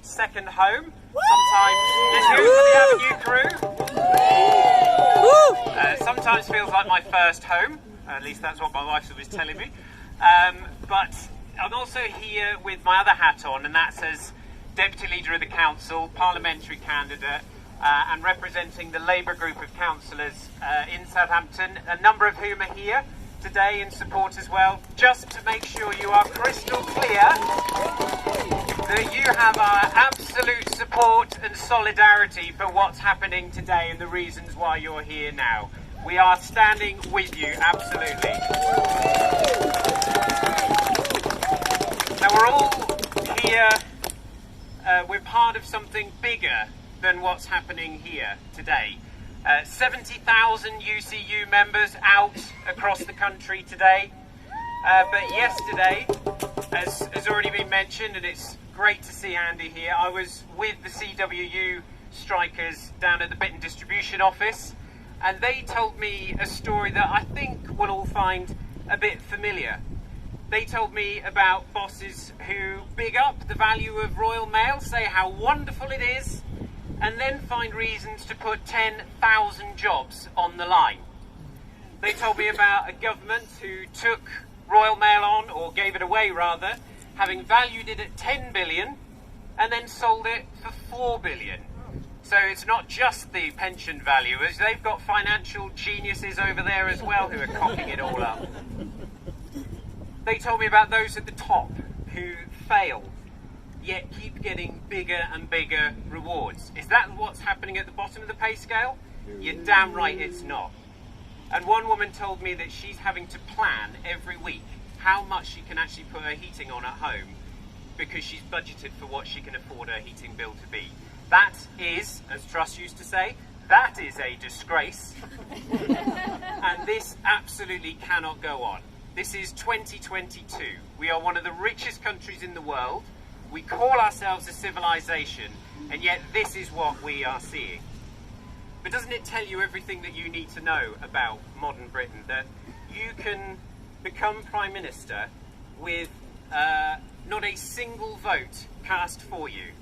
second home. Sometimes it's you for the Avenue crew. Sometimes feels like my first home. At least that's what my wife was telling me. But I'm also here with my other hat on, and that's as Deputy Leader of the Council, Parliamentary candidate, and representing the Labour group of councillors in Southampton, a number of whom are here today in support as well, just to make sure you are crystal clear that you have our absolute support and solidarity for what's happening today and the reasons why you're here now. We are standing with you, absolutely. Now we're all here, we're part of something bigger than what's happening here today. 70,000 UCU members out across the country today. But yesterday, as has already been mentioned, and it's great to see Andy here, I was with the CWU strikers down at the Bitten Distribution Office, and they told me a story that I think we'll all find a bit familiar. They told me about bosses who big up the value of Royal Mail, say how wonderful it is, and then find reasons to put 10,000 jobs on the line. They told me about a government who took Royal Mail on, or gave it away rather, having valued it at 10 billion and then sold it for 4 billion. So it's not just the pension valuers, they've got financial geniuses over there as well who are cocking it all up. They told me about those at the top who fail, yet keep getting bigger and bigger rewards. Is that what's happening at the bottom of the pay scale? You're damn right it's not. And one woman told me that she's having to plan every week how much she can actually put her heating on at home because she's budgeted for what she can afford her heating bill to be. That is, as Truss used to say, that is a disgrace. And this absolutely cannot go on. This is 2022. We are one of the richest countries in the world. We call ourselves a civilization, and yet this is what we are seeing. But doesn't it tell you everything that you need to know about modern Britain? That you can become Prime Minister with not a single vote cast for you.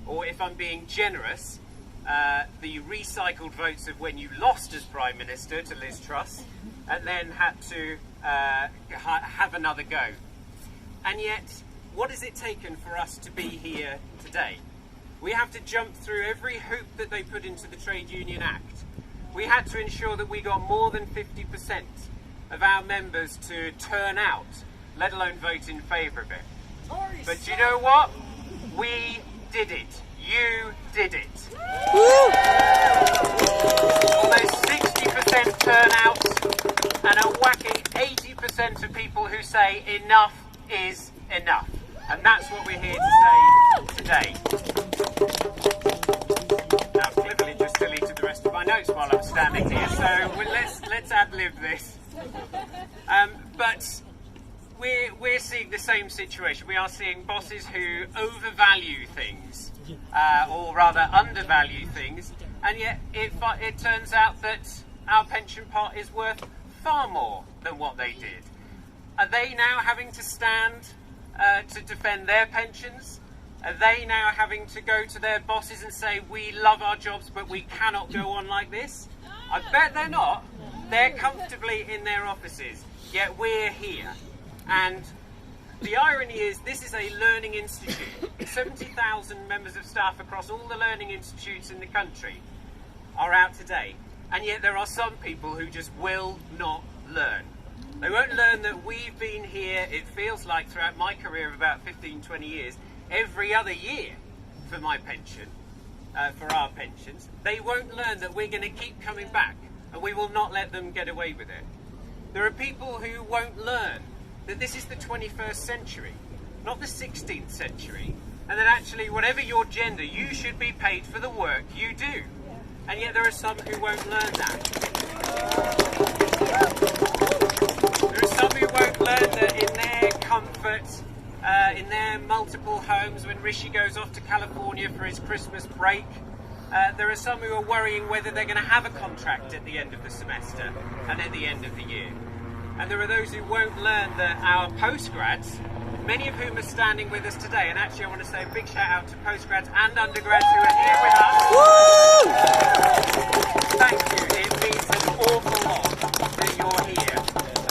Or if I'm being generous, the recycled votes of when you lost as Prime Minister to Liz Truss, and then had to have another go. And yet, what has it taken for us to be here today? We have to jump through every hoop that they put into the Trade Union Act. We had to ensure that we got more than 50% of our members to turn out, let alone vote in favour of it. But do you know what? We did it. You did it. Almost 60% turnout and a whacking 80% of people who say enough is enough. And that's what we're here to say today. Now I've cleverly just deleted the rest of my notes while I'm standing here, so let's ad-lib this. But we're seeing the same situation. We are seeing bosses who overvalue things, or rather undervalue things, and yet it turns out that our pension pot is worth far more than what they did. Are they now having to stand to defend their pensions? Are they now having to go to their bosses and say, we love our jobs, but we cannot go on like this? I bet they're not. They're comfortably in their offices, yet we're here. And the irony is, this is a learning institute. 70,000 members of staff across all the learning institutes in the country are out today. And yet there are some people who just will not learn. They won't learn that we've been here, it feels like throughout my career of about 15, 20 years, every other year for my pension, for our pensions. They won't learn that we're going to keep coming back and we will not let them get away with it. There are people who won't learn that this is the 21st century, not the 16th century, and that actually whatever your gender, you should be paid for the work you do. And yet there are some who won't learn that. There are some who won't learn that in their comfort, in their multiple homes, when Rishi goes off to California for his Christmas break, there are some who are worrying whether they're going to have a contract at the end of the semester and at the end of the year. And there are those who won't learn that our postgrads many of whom are standing with us today. And actually I want to say a big shout out to postgrads and undergrads who are here with us. Woo! Thank you. It means an awful lot that you're here.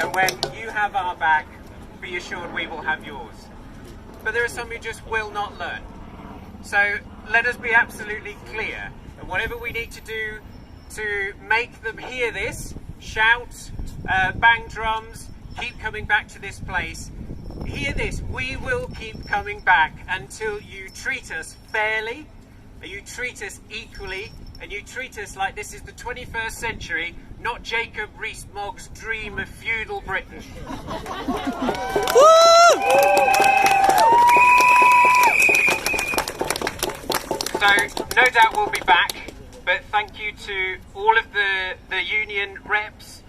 And when you have our back, be assured we will have yours. But there are some who just will not learn. So let us be absolutely clear. And whatever we need to do to make them hear this, shout, bang drums, keep coming back to this place. Hear this, we will keep coming back until you treat us fairly, and you treat us equally, and you treat us like this is the 21st century, not Jacob Rees-Mogg's dream of feudal Britain. So, no doubt we'll be back, but thank you to all of the union reps.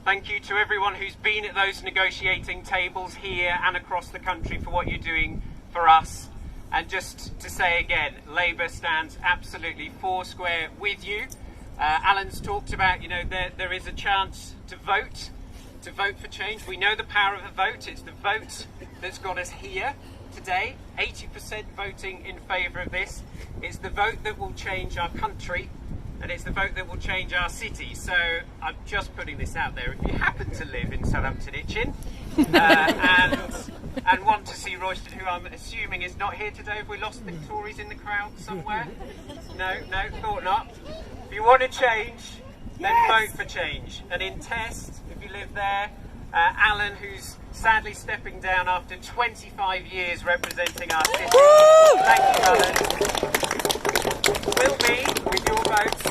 Thank you to everyone who's been at those negotiating tables here and across the country for what you're doing for us. And just to say again, Labour stands absolutely foursquare with you. Alan's talked about, you know, there is a chance to vote for change. We know the power of a vote. It's the vote that's got us here today. 80% voting in favour of this. It's the vote that will change our country. And it's the vote that will change our city. So I'm just putting this out there. If you happen to live in Southampton and want to see Royston, who I'm assuming is not here today, have we lost the Tories in the crowd somewhere? No, thought not. If you want to change, then vote for change. And in Test, if you live there, Alan, who's sadly stepping down after 25 years representing our city. Thank you, Alan. Will be, with your votes,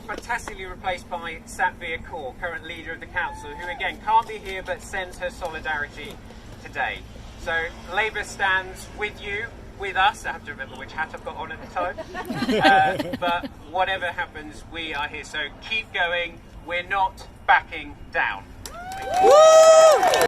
fantastically replaced by Satvir Kaur, current leader of the council, who again can't be here but sends her solidarity today. So Labour stands with you, with us. I have to remember which hat I've got on at the time. But whatever happens, we are here. So keep going. We're not backing down. Thank you.